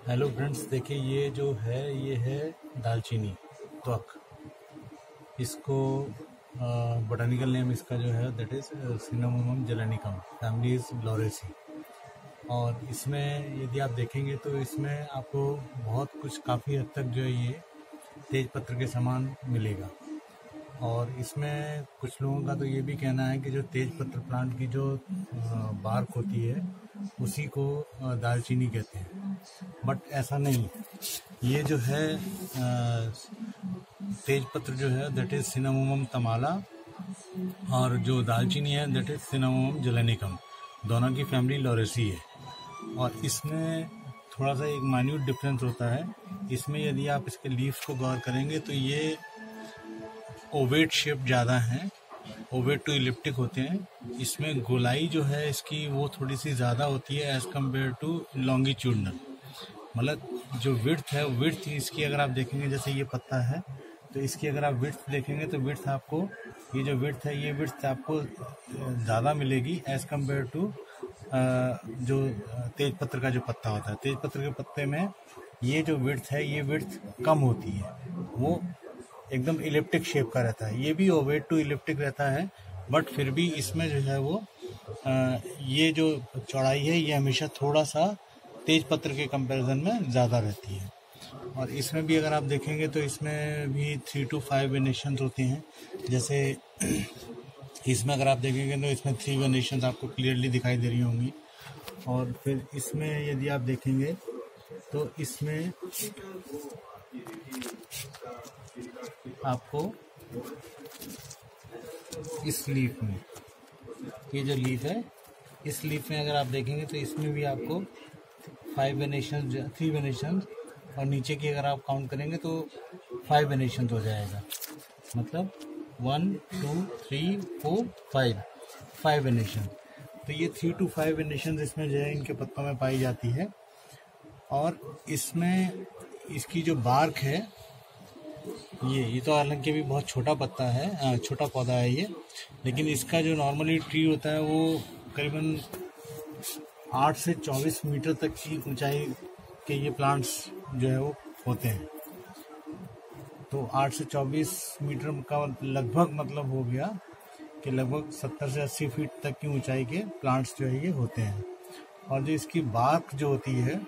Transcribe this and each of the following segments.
Hello friends, देखिए ये है दालचीनी त्वक। इसको बोटानिकल नेम इसका जो है that is cinnamomum zeylanicum, family is lauraceae. और इसमें यदि आप देखेंगे तो इसमें आपको बहुत कुछ काफ़ी हद तक जो है ये तेज पत्र के समान मिलेगा। और इसमें कुछ लोगों का तो ये भी कहना है कि जो तेज पत्र प्लांट की जो बार्क होती है उसी को दालचीनी कहते हैं, बट ऐसा नहीं है। ये जो है तेज पत्र जो है दैट इज सिनामोमम तमाला, और जो दालचीनी है दैट इज सिनामोमम जैलेनिकम। दोनों की फैमिली लॉरेसी है। और इसमें थोड़ा सा एक माइन्यूट डिफरेंस होता है। इसमें यदि आप इसके लीव्स को गौर करेंगे तो ये ओवेट शेप ज़्यादा हैं, ओवेट टू इलिप्टिक होते हैं। इसमें गोलाई जो है इसकी वो थोड़ी सी ज़्यादा होती है एज़ कम्पेयर टू लॉन्गिट्यूडनल। मतलब जो विड्थ है, विड्थ इसकी अगर आप देखेंगे, जैसे ये पत्ता है तो इसकी अगर आप विड्थ देखेंगे तो विड्थ आपको, ये जो विड्थ है ये विड्थ आपको ज़्यादा मिलेगी एज़ कम्पेयर टू जो तेज पत्र का जो पत्ता होता है। तेज पत्र के पत्ते में ये जो विड्थ है ये विड्थ कम होती है, वो एकदम इलिप्टिक शेप का रहता है। ये भी ओवेट टू इलिप्टिक रहता है, बट फिर भी इसमें जो है वो ये जो चौड़ाई है ये हमेशा थोड़ा सा तेज पत्र के कंपैरिजन में ज़्यादा रहती है। और इसमें भी अगर आप देखेंगे तो इसमें भी 3 to 5 वेनेशंस होते हैं। जैसे इसमें अगर आप देखेंगे तो इसमें 3 वेनेशंस आपको क्लियरली दिखाई दे रही होंगी। और फिर इसमें यदि आप देखेंगे तो इसमें आपको इस लीफ में, ये जो लीफ है इस लीफ में अगर आप देखेंगे तो इसमें भी आपको 3 वेनेशंस, और नीचे की अगर आप काउंट करेंगे तो 5 वेनेशंस हो जाएगा। मतलब 1 2 3 4 5 वेनेशन। तो ये 3 to 5 वेनेशंस इसमें जो है इनके पत्तों में पाई जाती है। और इसमें इसकी जो बार्क है ये तो हालांकि भी बहुत छोटा पत्ता है, छोटा पौधा है ये, लेकिन इसका जो नॉर्मली ट्री होता है वो करीबन 8 से 24 मीटर तक की ऊंचाई के ये प्लांट्स जो है वो होते हैं। तो 8 से 24 मीटर का लगभग मतलब हो गया कि लगभग 70 से 80 फीट तक की ऊंचाई के प्लांट्स जो है ये होते हैं। और जो इसकी बार्क जो होती है,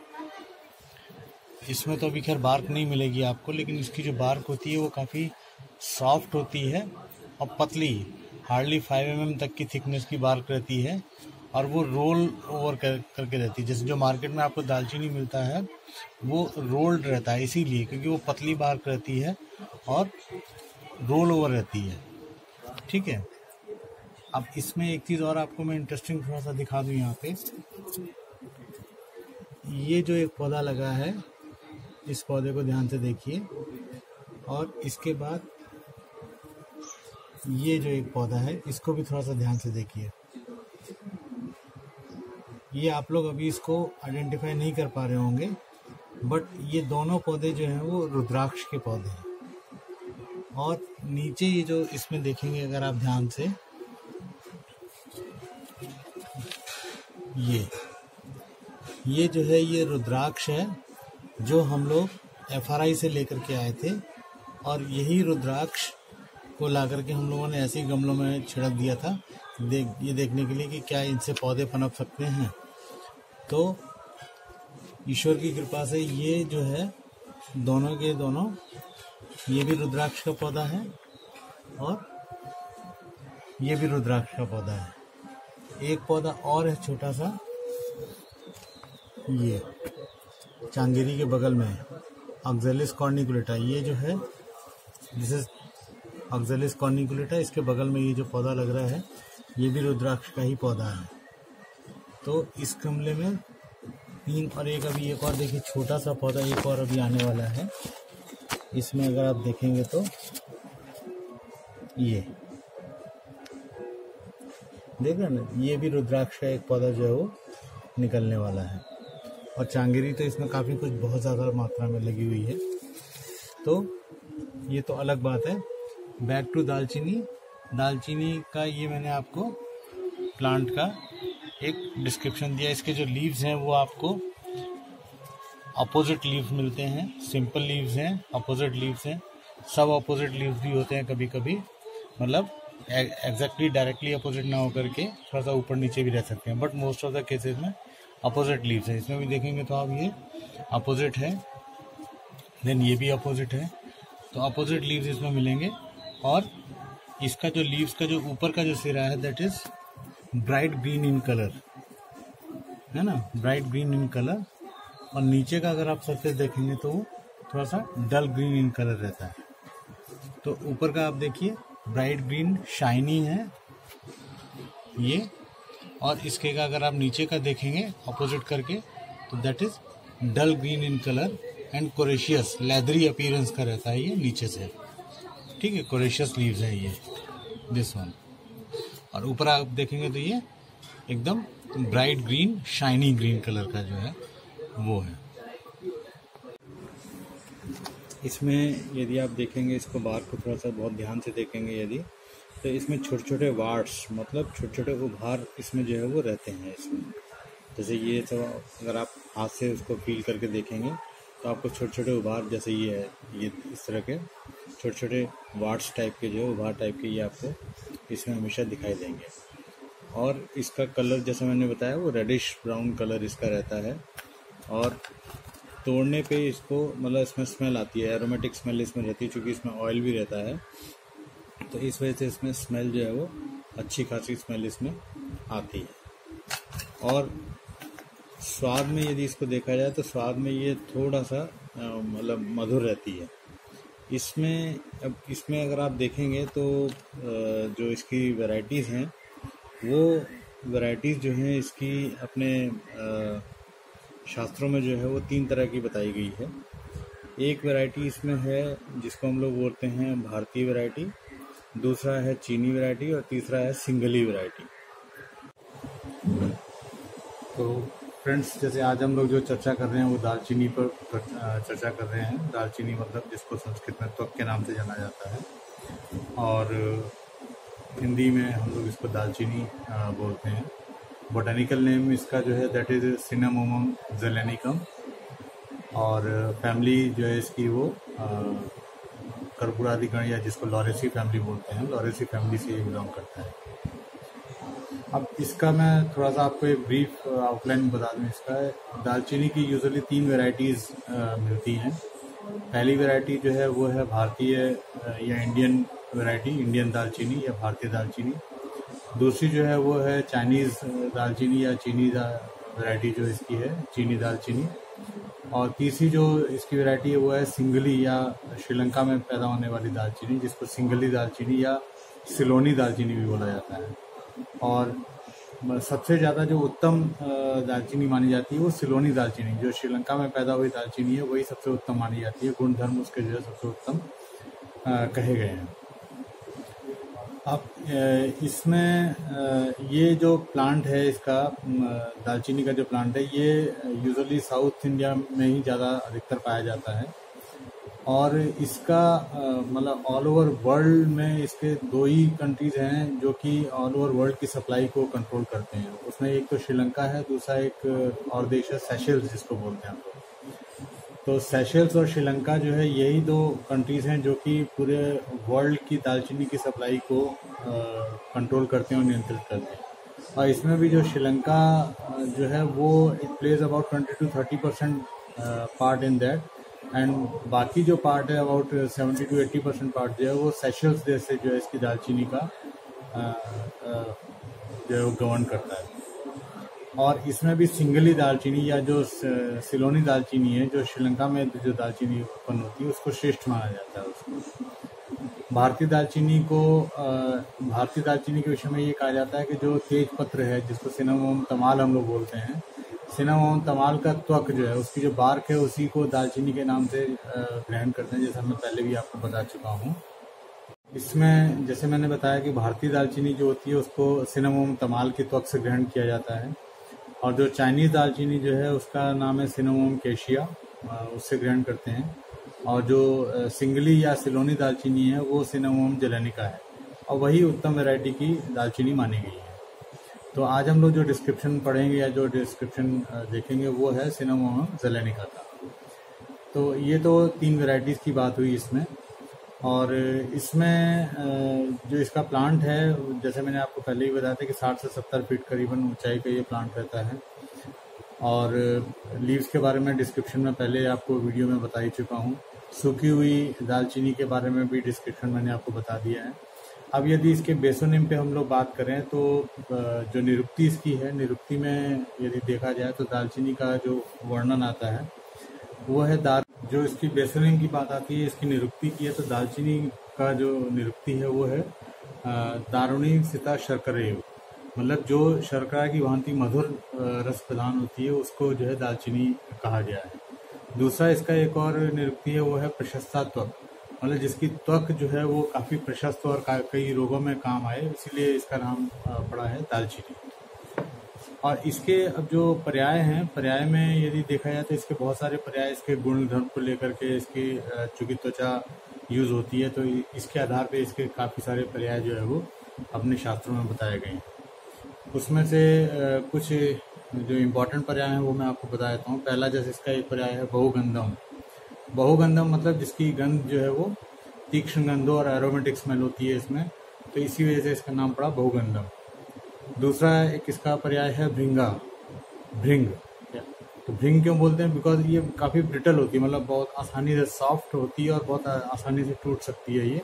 इसमें तो अभी खैर बार्क नहीं मिलेगी आपको, लेकिन इसकी जो बार्क होती है वो काफ़ी सॉफ्ट होती है और पतली, हार्डली 5 mm तक की थिकनेस की बार्क रहती है। और वो रोल ओवर करके रहती है। जैसे जो मार्केट में आपको दालचीनी मिलता है वो रोल्ड रहता है, इसीलिए क्योंकि वो पतली बार्क रहती है और रोल ओवर रहती है। ठीक है। अब इसमें एक चीज़ और आपको मैं इंटरेस्टिंग थोड़ा सा दिखा दूँ। यहाँ पे ये जो एक पौधा लगा है, इस पौधे को ध्यान से देखिए। और इसके बाद ये जो एक पौधा है इसको भी थोड़ा सा ध्यान से देखिए। ये आप लोग अभी इसको आइडेंटिफाई नहीं कर पा रहे होंगे, बट ये दोनों पौधे जो हैं वो रुद्राक्ष के पौधे हैं। और नीचे ये जो इसमें देखेंगे अगर आप ध्यान से, ये जो है ये रुद्राक्ष है जो हम लोग FRI से लेकर के आए थे। और यही रुद्राक्ष को ला करके हम लोगों ने ऐसे ही गमलों में छिड़क दिया था ये देखने के लिए कि क्या इनसे पौधे पनप सकते हैं। तो ईश्वर की कृपा से ये जो है दोनों के दोनों, ये भी रुद्राक्ष का पौधा है और ये भी रुद्राक्ष का पौधा है। एक पौधा और है छोटा सा, ये चांगेरी के बगल में है, ऑक्जेलिस कॉर्निकुलेटा। ये जो है दिस इज ऑक्जेलिस कॉर्निकुलेटा। इसके बगल में ये जो पौधा लग रहा है ये भी रुद्राक्ष का ही पौधा है। तो इस गमले में 3 और एक और देखिए छोटा सा पौधा एक और अभी आने वाला है। इसमें अगर आप देखेंगे तो ये देख रहे ना, ये भी रुद्राक्ष का एक पौधा जो है वो निकलने वाला है। और चांगेरी तो इसमें काफ़ी कुछ बहुत ज़्यादा मात्रा में लगी हुई है। तो ये तो अलग बात है। बैक टू दालचीनी। दालचीनी का ये मैंने आपको प्लांट का एक डिस्क्रिप्शन दिया। इसके जो लीव्स हैं वो आपको अपोजिट लीव्स मिलते हैं, सिंपल लीव्स हैं, अपोजिट लीव्स हैं, सब अपोजिट लीव्स भी होते हैं कभी कभी, मतलब एग्जैक्टली डायरेक्टली अपोजिट ना होकर के थोड़ा सा ऊपर नीचे भी रह सकते हैं, but most of the cases में अपोजिट लीव्स हैं। इसमें भी देखेंगे तो आप ये अपोजिट है, देन ये भी अपोजिट है, तो अपोजिट लीव्स इसमें मिलेंगे। और इसका जो लीव्स का जो ऊपर का जो सिरा है that is bright green in colour, है ना, ब्राइट ग्रीन इन कलर। और नीचे का अगर आप सरफेस देखेंगे तो वो थोड़ा सा डल ग्रीन इन कलर रहता है। तो ऊपर का आप देखिए ब्राइट ग्रीन शाइनी है ये, और इसके का अगर आप नीचे का देखेंगे अपोजिट करके तो that is dull green in colour and coriaceous leathery appearance का रहता है ये नीचे से, ठीक है, कोरेशियस लीव्स है ये दिस वन। और ऊपर आप देखेंगे तो ये एकदम bright green shiny green colour का जो है वो है। इसमें यदि आप देखेंगे इसको बार को थोड़ा सा बहुत ध्यान से देखेंगे यदि, तो इसमें छोटे छोटे वार्ड्स मतलब छोटे छोटे उभार इसमें जो है वो रहते हैं इसमें। जैसे ये तो अगर आप हाथ से उसको फील करके देखेंगे तो आपको छोटे छोटे उभार जैसे ये है, ये इस तरह के छोटे छोटे वार्ड्स टाइप के जो है उभार टाइप के ये आपको इसमें हमेशा दिखाई देंगे। और इसका कलर जैसे मैंने बताया वो रेडिश ब्राउन कलर इसका रहता है। और तोड़ने पे इसको मतलब इसमें स्मेल आती है, एरोमेटिक स्मेल इसमें रहती है, क्योंकि इसमें ऑयल भी रहता है, तो इस वजह से इसमें स्मेल जो है वो अच्छी खासी स्मेल इसमें आती है। और स्वाद में यदि इसको देखा जाए तो स्वाद में ये थोड़ा सा मतलब मधुर रहती है। इसमें अगर आप देखेंगे तो जो इसकी वैरायटीज़ हैं वो वैरायटीज़ जो हैं इसकी अपने शास्त्रों में जो है वो 3 तरह की बताई गई है। एक वैरायटी इसमें है जिसको हम लोग बोलते हैं भारतीय वैरायटी, दूसरा है चीनी वैरायटी और तीसरा है सिंगली वैरायटी। तो फ्रेंड्स, जैसे आज हम लोग जो चर्चा कर रहे हैं वो दालचीनी पर चर्चा कर रहे हैं। दालचीनी मतलब जिसको संस्कृत में त्वक के नाम से जाना जाता है, और हिंदी में हम लोग इसको दालचीनी बोलते हैं। बोटेनिकल नेम इसका जो है दैट इज सिनामोमम ज़ेलेनिकम, और फैमिली जो है इसकी वो कर्पूरादिगण या जिसको लॉरेसी फैमिली बोलते हैं, लॉरेसी फैमिली से ये बिलोंग करता है। अब इसका मैं थोड़ा सा आपको एक ब्रीफ आउटलाइन बता दूँ। इसका दालचीनी की यूजुअली 3 वेराइटीज़ मिलती हैं। पहली वैरायटी जो है वो है भारतीय या इंडियन वैरायटी, इंडियन दालचीनी या भारतीय दालचीनी। दूसरी जो है वो है चाइनीज़ दालचीनी या चीनी वैरायटी जो इसकी है, चीनी दालचीनी। और तीसरी जो इसकी वैरायटी है वो है सिंगली या श्रीलंका में पैदा होने वाली दालचीनी, जिसको सिंगली दालचीनी या सिलोनी दालचीनी भी बोला जाता है। और सबसे ज़्यादा जो उत्तम दालचीनी मानी जाती है वो सिलोनी दालचीनी, जो श्रीलंका में पैदा हुई दालचीनी है वही सबसे उत्तम मानी जाती है। गुणधर्म उसके जो है सबसे उत्तम कहे गए हैं। अब इसमें ये जो प्लांट है इसका दालचीनी का जो प्लांट है ये यूजुअली साउथ इंडिया में ही ज़्यादा अधिकतर पाया जाता है। और इसका मतलब ऑल ओवर वर्ल्ड में इसके 2 ही कंट्रीज़ हैं जो कि ऑल ओवर वर्ल्ड की सप्लाई को कंट्रोल करते हैं। उसमें एक तो श्रीलंका है, दूसरा एक और देश है सेशल्स जिसको बोलते हैं हम लोग। तो सेशल्स और श्रीलंका जो है यही 2 कंट्रीज़ हैं जो कि पूरे वर्ल्ड की दालचीनी की सप्लाई को कंट्रोल करते हैं और नियंत्रित करते हैं। और इसमें भी जो श्रीलंका जो है वो it plays about 20 to 30% part in that, and बाकी जो पार्ट है अबाउट 70 to 80% पार्ट जो है वो सेशल्स देश से जो है इसकी दालचीनी का जो है वो गवर्न करता है। और इसमें भी सिंगली दालचीनी या जो सिलोनी दालचीनी है, जो श्रीलंका में जो दालचीनी उत्पन्न होती है उसको श्रेष्ठ माना जाता है। उसको भारतीय दालचीनी के विषय में ये कहा जाता है कि जो तेज पत्र है जिसको सिनामोम तमाल हम लोग बोलते हैं, सिनामोम तमाल का त्वक जो है उसकी जो बार्क है उसी को दालचीनी के नाम से ग्रहण करते हैं, जैसा मैं पहले भी आपको बता चुका हूँ। इसमें जैसे मैंने बताया कि भारतीय दालचीनी जो होती है उसको सिनामोम तमाल के त्वक से ग्रहण किया जाता है, और जो चाइनीज़ दालचीनी जो है उसका नाम है सिनामोम कैशिया, उससे ग्रहण करते हैं। और जो सिंगली या सिलोनी दालचीनी है वो सिनामोम ज़ेलेनिका है, और वही उत्तम वैरायटी की दालचीनी मानी गई है। तो आज हम लोग जो डिस्क्रिप्शन पढ़ेंगे या जो डिस्क्रिप्शन देखेंगे वो है सिनामोम ज़ेलेनिका का। तो ये तो 3 वैरायटीज़ की बात हुई इसमें। और इसमें जो इसका प्लांट है, जैसे मैंने आपको पहले ही बताया था कि 60 से 70 फीट करीबन ऊंचाई का ये प्लांट रहता है। और लीव्स के बारे में डिस्क्रिप्शन में पहले आपको वीडियो में बता ही चुका हूँ। सूखी हुई दालचीनी के बारे में भी डिस्क्रिप्शन मैंने आपको बता दिया है। अब यदि इसके बेसोनिम पे हम लोग बात करें तो जो निरुक्ति इसकी है, निरुक्ति में यदि देखा जाए तो दालचीनी का जो वर्णन आता है वो है जो इसकी बेसोनिम की बात आती है, इसकी निरुक्ति की है, तो दालचीनी का जो निरुक्ति है वो है दारुणी सीता शर्करेव, मतलब जो शर्करा की भांति मधुर रस प्रदान होती है उसको जो है दालचीनी कहा गया है। दूसरा इसका एक और निरुक्ति है वो है प्रशस्ता त्वक, मतलब जिसकी त्वक जो है वो काफ़ी प्रशस्त और कई रोगों में काम आए, इसीलिए इसका नाम पड़ा है दालचीनी। और इसके अब जो पर्याय हैं, पर्याय में यदि देखा जाए तो इसके बहुत सारे पर्याय इसके गुण धर्म को लेकर के, इसकी चूंकि त्वचा यूज होती है तो इसके आधार पे इसके काफ़ी सारे पर्याय जो है वो अपने शास्त्रों में बताए गए हैं। उसमें से कुछ जो इम्पोर्टेंट पर्याय हैं वो मैं आपको बता देता हूँ। पहला जैसे इसका एक पर्याय है बहुगंधम। बहुगंधम मतलब जिसकी गंध जो है वो तीक्ष्ण गंध और एरोमेटिक स्मेल होती है इसमें, तो इसी वजह से इसका नाम पड़ा बहुगंधम। दूसरा एक इसका पर्याय है भृंगा, भृंग। तो भृंग क्यों बोलते हैं? बिकॉज ये काफ़ी ब्रिटल होती है, मतलब बहुत आसानी से सॉफ्ट होती है और बहुत आसानी से टूट सकती है ये।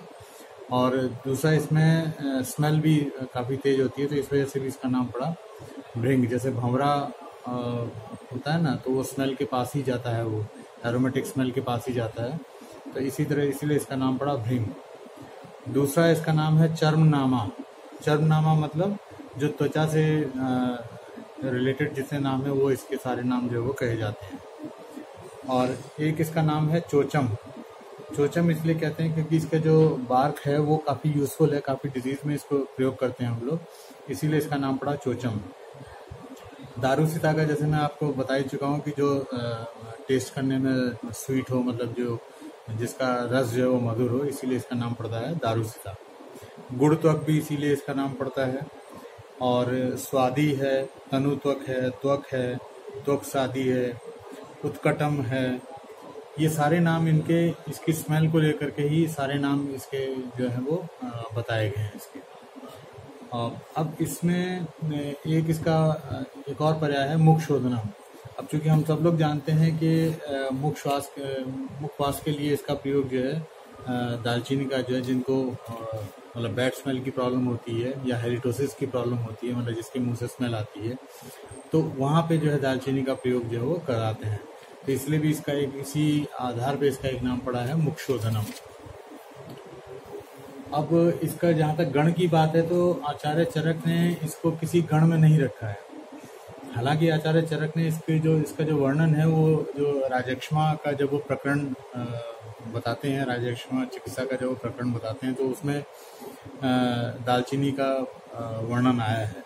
और दूसरा इसमें स्मेल भी काफ़ी तेज होती है, तो इस वजह से भी इसका नाम पड़ा भृंग। जैसे भंवरा होता है ना, तो वो स्मेल के पास ही जाता है, वो एरोमेटिक स्मेल के पास ही जाता है, तो इसी तरह इसीलिए इसका नाम पड़ा भृंग। दूसरा इसका नाम है चर्मनामा। चर्मनामा मतलब जो त्वचा से रिलेटेड जितने नाम है वो इसके सारे नाम जो है वो कहे जाते हैं। और एक इसका नाम है चोचम। चोचम इसलिए कहते हैं क्योंकि इसका जो बार्क है वो काफ़ी यूजफुल है, काफ़ी डिजीज में इसको प्रयोग करते हैं हम लोग, इसीलिए इसका नाम पड़ा चोचम। दारूसीता का जैसे मैं आपको बता ही चुका हूँ कि जो टेस्ट करने में स्वीट हो, मतलब जो जिसका रस जो है वो मधुर हो, इसीलिए इसका नाम पड़ता है दारूसीता। गुड़ त्वक भी इसीलिए इसका नाम पड़ता है। और स्वादी है, तनु त्वक है, त्वक सादी है, उत्कटम है, ये सारे नाम इनके इसकी स्मेल को लेकर के ही सारे नाम इसके जो है वो बताए गए हैं इसके। अब इसमें एक इसका एक और पर्याय है मुख शोधनम। अब चूंकि हम सब लोग जानते हैं कि मुखवास के लिए इसका प्रयोग जो है दालचीनी का जो है, जिनको मतलब बैड स्मेल की प्रॉब्लम होती है या हेरिटोसिस की प्रॉब्लम होती है, मतलब जिसके मुंह से स्मेल आती है, तो वहाँ पे जो है दालचीनी का प्रयोग जो है वो कराते हैं, तो इसलिए भी इसका एक इसी आधार पे इसका एक नाम पड़ा है मुक्षोधनम। अब इसका जहाँ तक गण की बात है तो आचार्य चरक ने इसको किसी गण में नहीं रखा है। हालांकि आचार्य चरक ने इसका जो वर्णन है वो जो राजक्षमा का जब वो प्रकरण बताते हैं, राजक्षमा चिकित्सा का जब वो प्रकरण बताते हैं, तो उसमें दालचीनी का वर्णन आया है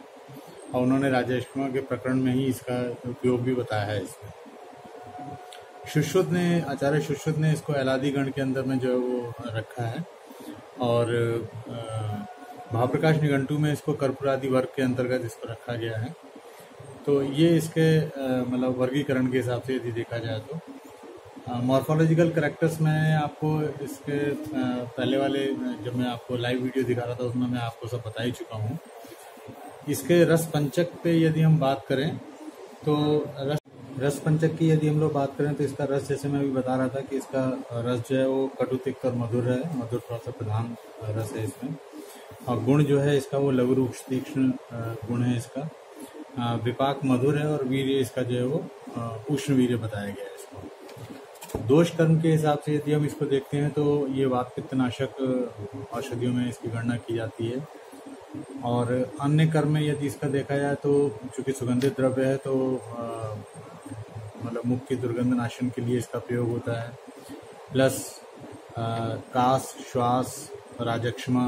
और उन्होंने राजक्षमा के प्रकरण में ही इसका उपयोग भी बताया है इसमें। आचार्य सुश्रुत ने इसको एलादी गण के अंदर में जो है वो रखा है, और महाप्रकाश निघंटू में इसको कर्पूरादि वर्ग के अंतर्गत इसको रखा गया है। तो ये इसके मतलब वर्गीकरण के हिसाब से यदि देखा जाए तो मॉर्फोलॉजिकल कैरेक्टर्स में आपको इसके पहले वाले जब मैं आपको लाइव वीडियो दिखा रहा था उसमें मैं आपको सब बता ही चुका हूँ। इसके रस पंचक पे यदि हम बात करें तो रस पंचक की यदि हम लोग बात करें तो इसका रस, जैसे मैं अभी बता रहा था कि इसका रस जो है वो कटु तिक्त और मधुर है, मधुर थोड़ा सा प्रधान रस है इसमें। और गुण जो है इसका वो लघु रूप तीक्ष्ण गुण है इसका। विपाक मधुर है और वीर्य इसका जो है वो उष्ण वीर्य बताया गया है इसको। दोष कर्म के हिसाब से यदि हम इसको देखते हैं तो ये वात पित्तनाशक औषधियों में इसकी गणना की जाती है। और अन्य कर्म में यदि इसका देखा जाए तो चूंकि सुगंधित द्रव्य है तो मतलब मुख की दुर्गंध नाशन के लिए इसका प्रयोग होता है। प्लस कास, श्वास, राजक्षमा,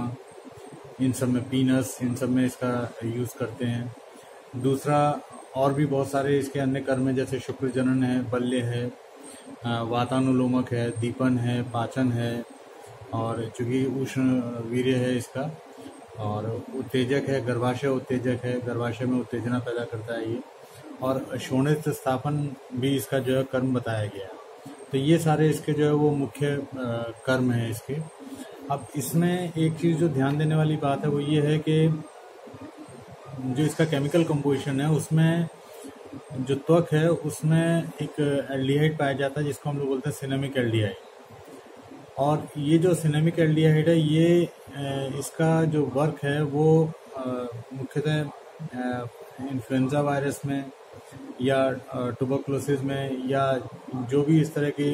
इन सब में पीनस, इन सब में इसका यूज़ करते हैं। दूसरा और भी बहुत सारे इसके अन्य कर्म है, जैसे शुक्र जनन है, बल्य है, वातानुलोमक है, दीपन है, पाचन है, और चूंकि उष्ण वीर्य है इसका, और उत्तेजक है, गर्भाशय उत्तेजक है, गर्भाशय में उत्तेजना पैदा करता है ये। और शोणित स्थापन भी इसका जो है कर्म बताया गया है। तो ये सारे इसके जो है वो मुख्य कर्म हैं इसके। अब इसमें एक चीज़ जो ध्यान देने वाली बात है वो ये है कि जो इसका केमिकल कंपोजिशन है उसमें जो त्वक है उसमें एक एल्डिहाइड पाया जाता है जिसको हम लोग बोलते हैं सिनेमिक एल्डिहाइड। और ये जो सिनेमिक एल्डिहाइड है ये इसका जो वर्क है वो मुख्यतः इन्फ्लुएंजा वायरस में या ट्यूबरकुलोसिस में या जो भी इस तरह की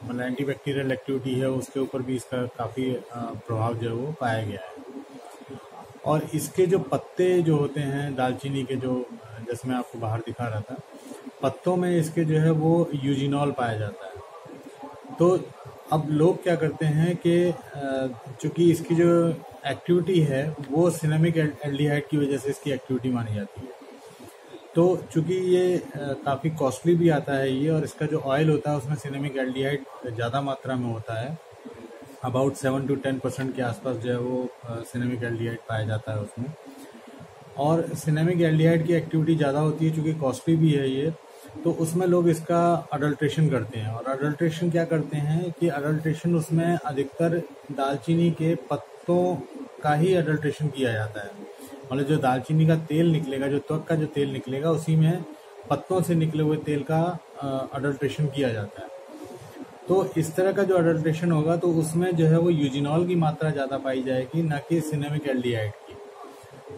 मतलब एंटीबैक्टीरियल एक्टिविटी है उसके ऊपर भी इसका काफ़ी प्रभाव जो है वो पाया गया है। और इसके जो पत्ते जो होते हैं दालचीनी के, जो जैसे मैं आपको बाहर दिखा रहा था, पत्तों में इसके जो है वो यूजिनॉल पाया जाता है। तो अब लोग क्या करते हैं कि चूंकि इसकी जो एक्टिविटी है वो सिनेमिक एल्डिहाइड की वजह से इसकी एक्टिविटी मानी जाती है, तो चूंकि ये काफ़ी कॉस्टली भी आता है ये, और इसका जो ऑयल होता है उसमें सिनेमिक एल्डिहाइड ज़्यादा मात्रा में होता है, अबाउट 7 to 10% के आसपास जो है वो सिनेमिक एल्डिहाइड पाया जाता है उसमें। और सिनेमिक एल्डिहाइड की एक्टिविटी ज़्यादा होती है चूँकि कॉस्टली भी है ये, तो उसमें लोग इसका अडल्ट्रेशन करते हैं। और अडल्ट्रेशन क्या करते हैं कि अडल्ट्रेशन उसमें अधिकतर दालचीनी के पत्तों का ही अडल्ट्रेशन किया जाता है। मतलब जो दालचीनी का तेल निकलेगा, जो त्वक का जो तेल निकलेगा, उसी में पत्तों से निकले हुए तेल का अडल्ट्रेशन किया जाता है। तो इस तरह का जो अडल्ट्रेशन होगा तो उसमें जो है वो यूजिनॉल की मात्रा ज़्यादा पाई जाएगी, ना कि सिनेमिक एल्डिहाइड की।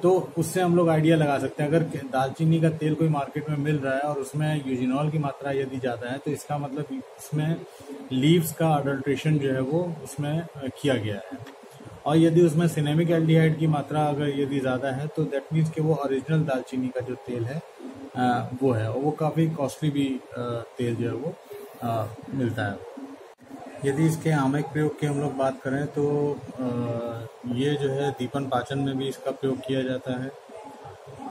तो उससे हम लोग आइडिया लगा सकते हैं, अगर दालचीनी का तेल कोई मार्केट में मिल रहा है और उसमें यूजिनॉल की मात्रा यदि ज़्यादा है तो इसका मतलब उसमें लीव्स का अडल्ट्रेशन जो है वो उसमें किया गया है। और यदि उसमें सिनेमिक एल्डिहाइड की मात्रा अगर यदि ज़्यादा है तो दैट मीन्स कि वो ओरिजिनल दालचीनी का जो तेल है वो है, और वो काफ़ी कॉस्टली भी तेल जो है वो मिलता है। यदि इसके आमयिक प्रयोग की हम लोग बात करें तो ये जो है दीपन पाचन में भी इसका प्रयोग किया जाता है,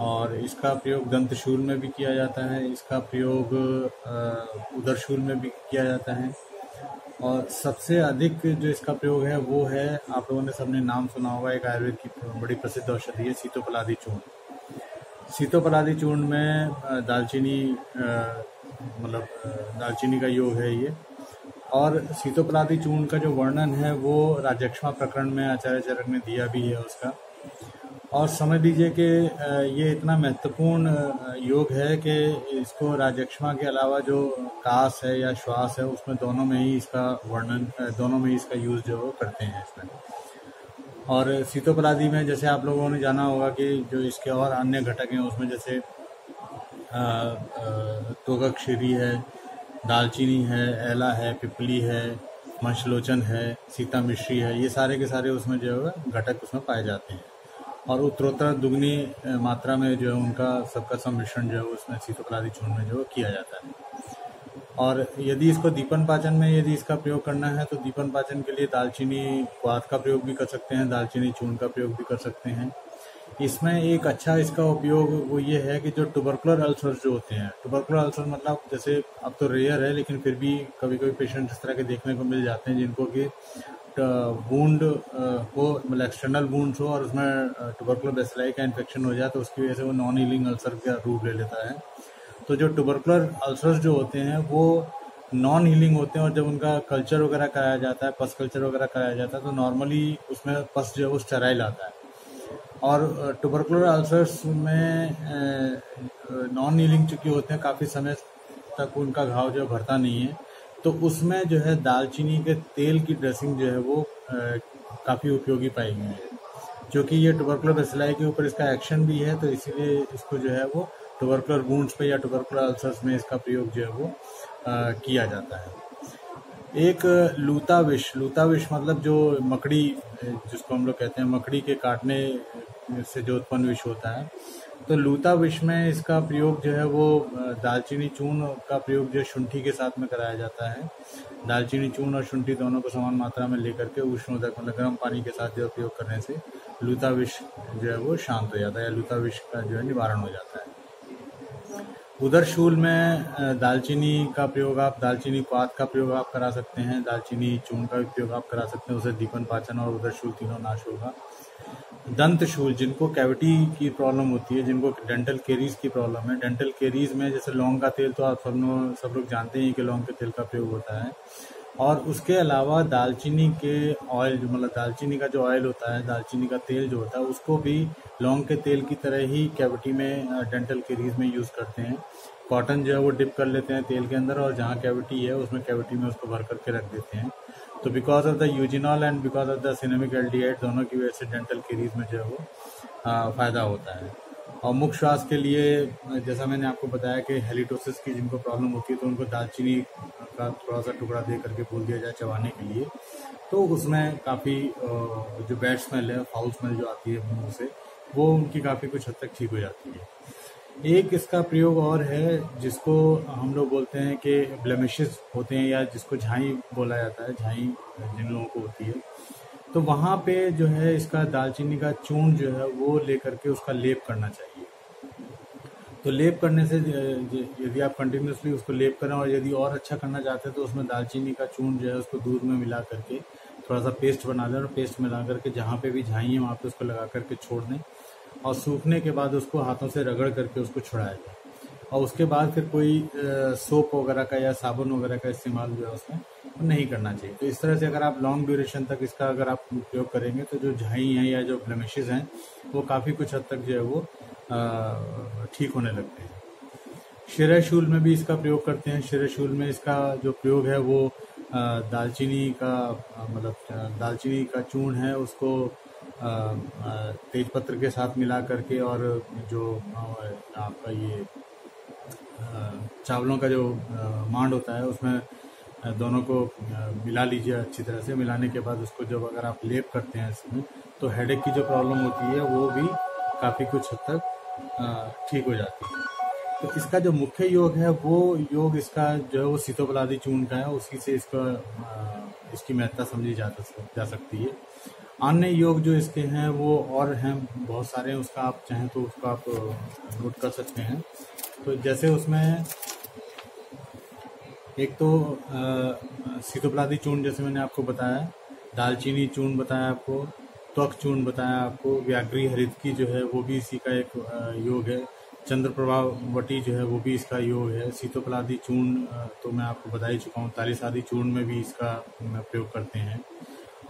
और इसका प्रयोग दंतशूल में भी किया जाता है, इसका प्रयोग उदरशूल में भी किया जाता है। और सबसे अधिक जो इसका प्रयोग है वो है, आप लोगों ने सबने नाम सुना होगा, एक आयुर्वेद की बड़ी प्रसिद्ध औषधि है सीतोपलादी चूर्ण। सीतोपलादी चूर्ण में दालचीनी मतलब दालचीनी का योग है ये। और सीतोपलादी चूर्ण का जो वर्णन है वो राजक्ष्मा प्रकरण में आचार्य चरक ने दिया भी है उसका। और समझ लीजिए कि ये इतना महत्वपूर्ण योग है कि इसको राजक्ष्मा के अलावा जो कास है या श्वास है उसमें दोनों में ही इसका वर्णन, दोनों में ही इसका यूज जो वो करते हैं इसमें। और सीतोपलादी में जैसे आप लोगों ने जाना होगा कि जो इसके और अन्य घटक हैं उसमें जैसे तोगक्षीरी है, दालचीनी है, एला है, पिपली है, मंशलोचन है, सीता मिश्री है, ये सारे के सारे उसमें जो है घटक उसमें पाए जाते हैं। और उत्तरोत्तर दुगनी मात्रा में जो है उनका सबका सम्मिश्रण जो है उसमें सीतोपलादी चूर्ण में जो किया जाता है। और यदि इसको दीपन पाचन में यदि इसका प्रयोग करना है तो दीपन पाचन के लिए दालचीनी क्वाथ का प्रयोग भी कर सकते हैं, दालचीनी चूर्ण का प्रयोग भी कर सकते हैं। इसमें एक अच्छा इसका उपयोग वो ये है कि जो ट्यूबरकुलर अल्सर्स जो होते हैं, ट्यूबरकुलर अल्सर मतलब जैसे अब तो रेयर है लेकिन फिर भी कभी कभी पेशेंट इस तरह के देखने को मिल जाते हैं जिनको कि वुंड हो, मतलब एक्सटर्नल वुंड्स हो और उसमें ट्यूबरकुलर बेसिलाई का इन्फेक्शन हो जाए तो उसकी वजह से वो नॉन हीलिंग अल्सर का रूप ले लेता है। तो जो ट्यूबरकुलर अल्सर्स जो होते हैं वो नॉन हीलिंग होते हैं, और जब उनका कल्चर वगैरह कराया जाता है, पस कल्चर वगैरह कराया जाता है, तो नॉर्मली उसमें पस जो है वो स्टेराइल आता है। और ट्यूबरकुलर अल्सर्स में नॉन हीलिंग चूँकि होते हैं, काफ़ी समय तक उनका घाव जो भरता नहीं है, तो उसमें जो है दालचीनी के तेल की ड्रेसिंग जो है वो काफ़ी उपयोगी पाई गई है। क्योंकि ये ट्यूबरकुलर बेसिलाई के ऊपर इसका एक्शन भी है, तो इसीलिए इसको जो है वो ट्यूबरकुलर वुंड्स पे या ट्यूबरकुलर अल्सर्स में इसका प्रयोग जो है वो किया जाता है। एक लूता विष मतलब जो मकड़ी जिसको हम लोग कहते हैं, मकड़ी के काटने से जो उत्पन्न विष होता है, तो लूता विष में इसका प्रयोग जो है वो दालचीनी चूर्ण का प्रयोग जो शुंठी के साथ में कराया जाता है। दालचीनी चूर्ण और शुंठी दोनों को समान मात्रा में लेकर के उष्णोदक मतलब गर्म पानी के साथ जो प्रयोग करने से लूता विष जो है वो शांत हो जाता है, या लूता विष का जो है निवारण हो जाता है। उदरशूल में दालचीनी का प्रयोग, आप दालचीनी क्वाथ का प्रयोग आप करा सकते हैं, दालचीनी चूर्ण का प्रयोग आप करा सकते हैं, उसे दीपन पाचन और उदरशूल तीनों नाश होगा। दंत शूल, जिनको कैविटी की प्रॉब्लम होती है, जिनको डेंटल केरीज की प्रॉब्लम है, डेंटल केरीज में जैसे लौंग का तेल तो आप सब लोग जानते हैं कि लौंग के तेल का प्रयोग होता है। और उसके अलावा दालचीनी के ऑयल, जो मतलब दालचीनी का जो ऑयल होता है, दालचीनी का तेल जो होता है, उसको भी लौंग के तेल की तरह ही कैविटी में, डेंटल केरीज में यूज़ करते हैं। कॉटन जो है वो डिप कर लेते हैं तेल के अंदर, और जहाँ कैविटी है उसमें कैविटी में उसको भर करके रख देते हैं। तो because of the eugenol and because of the cinnamic aldehyde, दोनों की वजह से डेंटल केरीज में जो है वो फ़ायदा होता है। और मुख श्वास के लिए, जैसा मैंने आपको बताया कि हेलिटोसिस की जिनको प्रॉब्लम होती है, तो उनको दालचीनी का थोड़ा सा टुकड़ा दे करके बोल दिया जाए चबाने के लिए, तो उसमें काफ़ी जो बैड स्मेल है, फाउल स्मेल जो आती है मुंह से, वो उनकी काफ़ी कुछ हद तक ठीक हो जाती है। एक इसका प्रयोग और है जिसको हम लोग बोलते हैं कि ब्लेमिशेस होते हैं, या जिसको झाई बोला जाता है, झाई जिन लोगों को होती है, तो वहाँ पे जो है इसका दालचीनी का चूर्ण जो है वो लेकर के उसका लेप करना चाहिए। तो लेप करने से यदि आप कंटिन्यूसली उसको लेप करें, और यदि और अच्छा करना चाहते हैं तो उसमें दालचीनी का चूर्ण जो है उसको दूध में मिला करके थोड़ा सा पेस्ट बना लें, और पेस्ट मिला करके जहाँ पे भी झाई है वहाँ पे उसको लगा करके छोड़ दें, और सूखने के बाद उसको हाथों से रगड़ करके उसको छुड़ाया जाए। और उसके बाद फिर कोई सोप वगैरह का या साबुन वगैरह का इस्तेमाल जो है उसमें नहीं करना चाहिए। तो इस तरह से अगर आप लॉन्ग ड्यूरेशन तक इसका अगर आप उपयोग करेंगे तो जो झाई हैं या जो ब्लेमिशेस हैं वो काफ़ी कुछ हद तक जो है वो ठीक होने लगते हैं। शिरशूल में भी इसका प्रयोग करते हैं। शिरशूल में इसका जो प्रयोग है वो दालचीनी का मतलब दालचीनी का चूर्ण है, उसको तेजपत्र के साथ मिला करके, और जो आपका ये चावलों का जो मांड होता है उसमें दोनों को मिला लीजिए अच्छी तरह से। मिलाने के बाद उसको जब अगर आप लेप करते हैं इसमें, तो हेडेक की जो प्रॉब्लम होती है वो भी काफ़ी कुछ हद तक ठीक हो जाती है। तो इसका जो मुख्य योग है वो योग इसका जो है वो सीतोपलादी चूर्ण का है, उसी से इसकी महत्ता समझी जा सकती है। अन्य योग जो इसके हैं वो और हैं, बहुत सारे हैं, उसका आप चाहें तो उसको आप नोट कर सकते हैं। तो जैसे उसमें एक तो सीतोपलादी चूर्ण जैसे मैंने आपको बताया, दालचीनी चूर्ण बताया आपको, त्वक चूर्ण बताया आपको, व्याघ्री हरितकी जो है वो भी इसी का एक योग है, चंद्रप्रभा वटी जो है वो भी इसका योग है। सीतोपलादी चूर्ण तो मैं आपको बता ही चुका हूँ। तालिसादी चूर्ण में भी इसका प्रयोग करते हैं।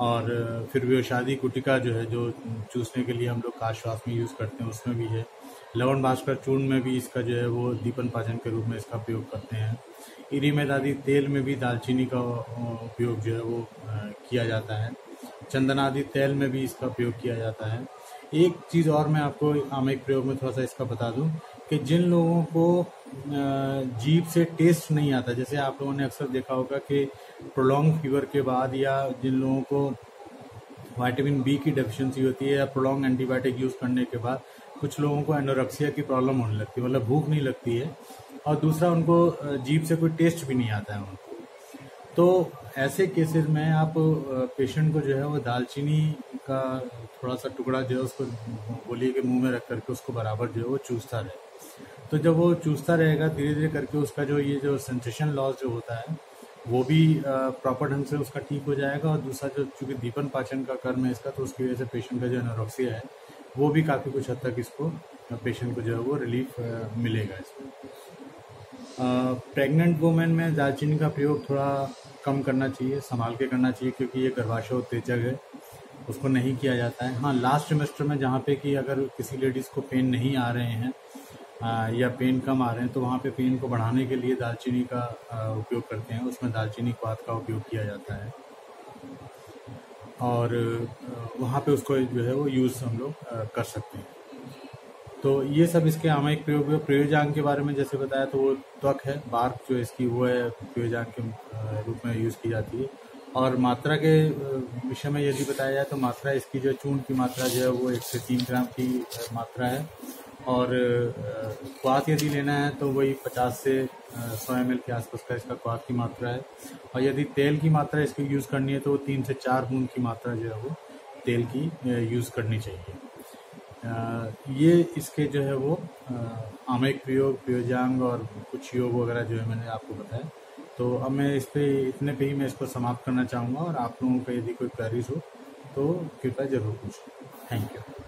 और फिर व्योषादी गुटिका जो है, जो चूसने के लिए हम लोग काश्वास में यूज़ करते हैं, उसमें भी है। लवण भास्कर चूर्ण में भी इसका जो है वो दीपन पाचन के रूप में इसका प्रयोग करते हैं। इरीमेद आदि तेल में भी दालचीनी का उपयोग जो है वो किया जाता है। चंदन आदि तेल में भी इसका प्रयोग किया जाता है। एक चीज़ और मैं आपको आमेक प्रयोग में थोड़ा सा इसका बता दूं कि जिन लोगों को जीभ से टेस्ट नहीं आता, जैसे आप लोगों ने अक्सर देखा होगा कि प्रोलॉन्ग फीवर के बाद, या जिन लोगों को विटामिन बी की डेफिशिएंसी होती है, या प्रोलॉन्ग एंटीबायोटिक यूज़ करने के बाद कुछ लोगों को एनोरेक्सिया की प्रॉब्लम होने लगती है, मतलब भूख नहीं लगती है, और दूसरा उनको जीभ से कोई टेस्ट भी नहीं आता है उनको। तो ऐसे केसेस में आप पेशेंट को जो है वो दालचीनी का थोड़ा सा टुकड़ा जो है उसको बोलिए कि मुंह में रख करके उसको बराबर जो है वो चूसता रहे। तो जब वो चूसता रहेगा धीरे धीरे करके, उसका जो ये जो सेंसेशन लॉस जो होता है वो भी प्रॉपर ढंग से उसका ठीक हो जाएगा। और दूसरा जो चूंकि दीपन पाचन का कर्म है इसका, तो उसकी वजह से पेशेंट का जो एनोरेक्सिया है वो भी काफ़ी कुछ हद तक इसको पेशेंट को जो है वो रिलीफ मिलेगा इसमें। प्रेग्नेंट वुमेन में दालचीनी का प्रयोग थोड़ा कम करना चाहिए, संभाल के करना चाहिए, क्योंकि ये गर्भाशय उत्तेजक है, उसको नहीं किया जाता है। हाँ, लास्ट ट्रिमेस्टर में जहाँ पे कि अगर किसी लेडीज़ को पेन नहीं आ रहे हैं या पेन कम आ रहे हैं, तो वहाँ पे पेन को बढ़ाने के लिए दालचीनी का उपयोग करते हैं। उसमें दालचीनी क्वाथ का उपयोग किया जाता है, और वहाँ पे उसको जो है वो यूज़ हम लोग कर सकते हैं। तो ये सब इसके आमयिक प्रयोग हुए। प्रयोजांग के बारे में जैसे बताया, तो वो त्वक है, बार्क जो इसकी वो है, प्रयोजांग के रूप में यूज़ की जाती है। और मात्रा के विषय में यदि बताया जाए तो मात्रा इसकी जो चूर्ण की मात्रा जो है वो 1 से 3 ग्राम की मात्रा है। और क्वाथ यदि लेना है तो वही 50 से 100 ml के आसपास का इसका क्वाथ की मात्रा है। और यदि तेल की मात्रा इसकी यूज़ करनी है तो वो 3 से 4 बूंद की मात्रा जो है वो तेल की यूज़ करनी चाहिए। ये इसके जो है वो आमयिक प्रयोग, प्रयोजांग और कुछ योग वगैरह जो है मैंने आपको बताया। तो अब मैं इस पे इतने पे ही मैं इसको समाप्त करना चाहूँगा, और आप लोगों का यदि कोई क्वेरीज हो तो कृपया ज़रूर पूछें। Thank you.